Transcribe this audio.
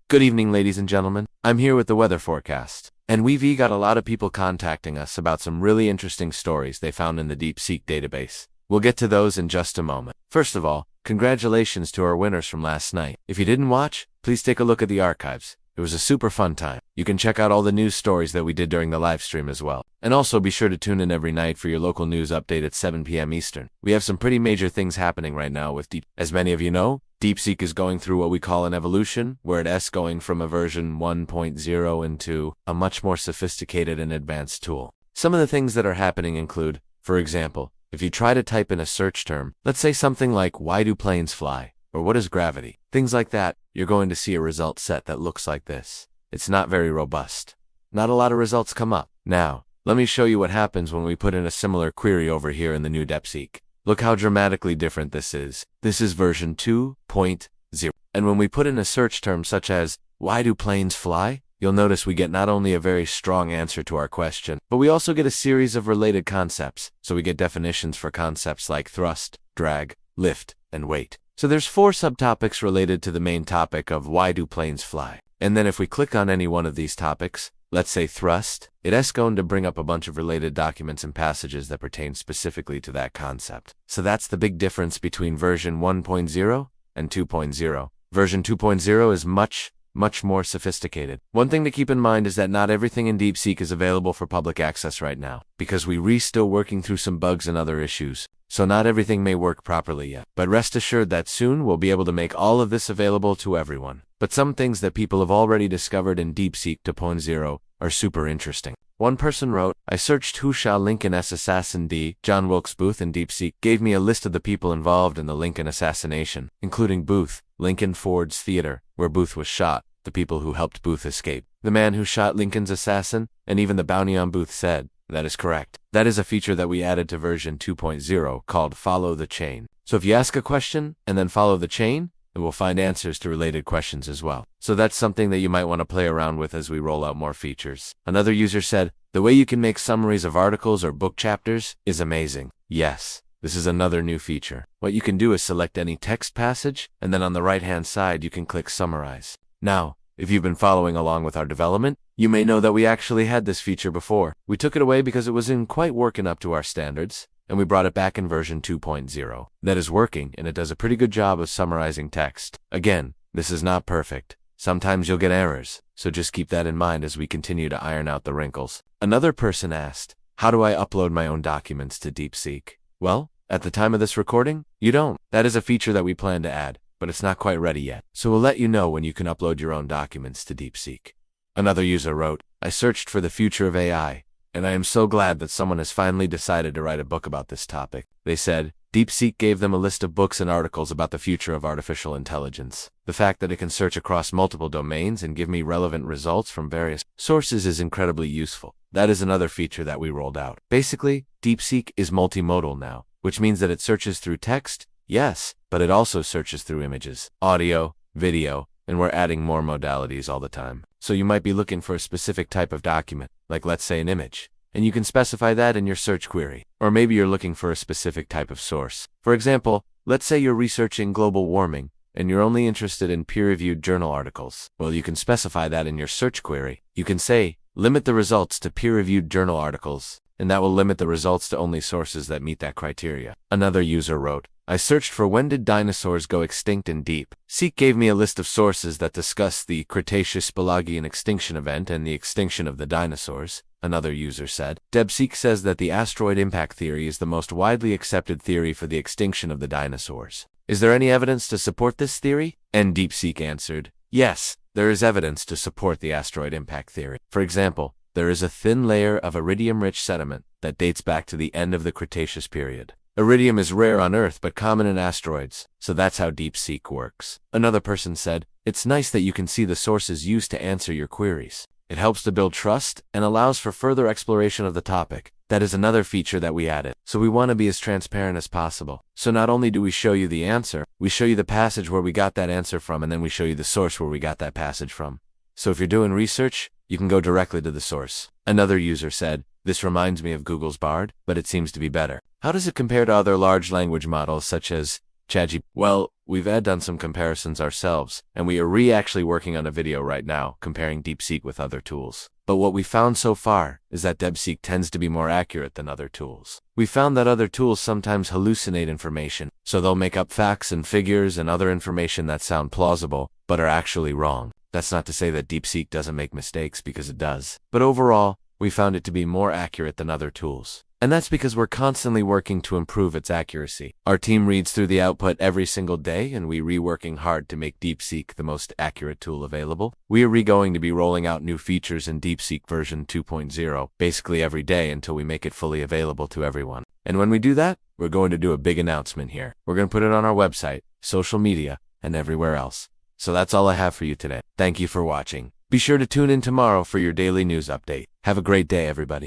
Good evening, ladies and gentlemen. I'm here with the weather forecast. And we've got a lot of people contacting us about some really interesting stories they found in the DeepSeek database. We'll get to those in just a moment. First of all, congratulations to our winners from last night. If you didn't watch, please take a look at the archives. It was a super fun time. You can check out all the news stories that we did during the live stream as well. And also be sure to tune in every night for your local news update at 7 p.m. Eastern. We have some pretty major things happening right now with As many of you know, DeepSeek is going through what we call an evolution, where it's going from a version 1.0 into a much more sophisticated and advanced tool. Some of the things that are happening include, for example, if you try to type in a search term, let's say something like, why do planes fly? Or what is gravity? Things like that, you're going to see a result set that looks like this. It's not very robust. Not a lot of results come up. Now, let me show you what happens when we put in a similar query over here in the new DeepSeek. Look how dramatically different this is. This is version 2.0. And when we put in a search term such as, why do planes fly? You'll notice we get not only a very strong answer to our question, but we also get a series of related concepts. So we get definitions for concepts like thrust, drag, lift, and weight. So there's 4 subtopics related to the main topic of why do planes fly. And then if we click on any one of these topics, let's say thrust, it's going to bring up a bunch of related documents and passages that pertain specifically to that concept. So that's the big difference between version 1.0 and 2.0. Version 2.0 is much more sophisticated. One thing to keep in mind is that not everything in DeepSeek is available for public access right now, because we're still working through some bugs and other issues. So not everything may work properly yet. But rest assured that soon we'll be able to make all of this available to everyone. But some things that people have already discovered in DeepSeek 2.0 are super interesting. One person wrote, I searched who shot Lincoln's assassin John Wilkes Booth in DeepSeek gave me a list of the people involved in the Lincoln assassination, including Booth, Lincoln Ford's theater, where Booth was shot, the people who helped Booth escape, the man who shot Lincoln's assassin, and even the bounty on Booth said, that is correct. That is a feature that we added to version 2.0 called Follow the Chain. So if you ask a question and then follow the chain, it will find answers to related questions as well. So that's something that you might want to play around with as we roll out more features. Another user said, the way you can make summaries of articles or book chapters is amazing. Yes, this is another new feature. What you can do is select any text passage, and then on the right-hand side you can click Summarize. Now, if you've been following along with our development, you may know that we actually had this feature before. We took it away because it wasn't quite working up to our standards, and we brought it back in version 2.0. That is working, and it does a pretty good job of summarizing text. Again, this is not perfect. Sometimes you'll get errors, so just keep that in mind as we continue to iron out the wrinkles. Another person asked, how do I upload my own documents to DeepSeek? Well, at the time of this recording, you don't. That is a feature that we plan to add, but it's not quite ready yet. So we'll let you know when you can upload your own documents to DeepSeek. Another user wrote, I searched for the future of AI, and I am so glad that someone has finally decided to write a book about this topic. They said, DeepSeek gave them a list of books and articles about the future of artificial intelligence. The fact that it can search across multiple domains and give me relevant results from various sources is incredibly useful. That is another feature that we rolled out. Basically, DeepSeek is multimodal now, which means that it searches through text, yes, but it also searches through images, audio, video, and we're adding more modalities all the time. So you might be looking for a specific type of document, like let's say an image, and you can specify that in your search query. Or maybe you're looking for a specific type of source. For example, let's say you're researching global warming, and you're only interested in peer-reviewed journal articles. Well, you can specify that in your search query. You can say, limit the results to peer-reviewed journal articles, and that will limit the results to only sources that meet that criteria. Another user wrote, I searched for when did dinosaurs go extinct in DeepSeek gave me a list of sources that discuss the Cretaceous-Pelagian extinction event and the extinction of the dinosaurs. Another user said, DeepSeek says that the asteroid impact theory is the most widely accepted theory for the extinction of the dinosaurs. Is there any evidence to support this theory? And DeepSeek answered, yes, there is evidence to support the asteroid impact theory. For example, there is a thin layer of iridium-rich sediment that dates back to the end of the Cretaceous period. Iridium is rare on Earth but common in asteroids, so that's how DeepSeek works. Another person said, it's nice that you can see the sources used to answer your queries. It helps to build trust and allows for further exploration of the topic. That is another feature that we added. So we want to be as transparent as possible. So not only do we show you the answer, we show you the passage where we got that answer from, and then we show you the source where we got that passage from. So if you're doing research, you can go directly to the source. Another user said, this reminds me of Google's Bard, but it seems to be better. How does it compare to other large language models such as Well, we've done some comparisons ourselves, and we are actually working on a video right now comparing DeepSeek with other tools. But what we found so far is that DeepSeek tends to be more accurate than other tools. We found that other tools sometimes hallucinate information, so they'll make up facts and figures and other information that sound plausible, but are actually wrong. That's not to say that DeepSeek doesn't make mistakes, because it does. But overall, we found it to be more accurate than other tools. And that's because we're constantly working to improve its accuracy. Our team reads through the output every single day, and we're reworking hard to make DeepSeek the most accurate tool available. We are going to be rolling out new features in DeepSeek version 2.0 basically every day until we make it fully available to everyone. And when we do that, we're going to do a big announcement here. We're going to put it on our website, social media, and everywhere else. So that's all I have for you today. Thank you for watching. Be sure to tune in tomorrow for your daily news update. Have a great day, everybody.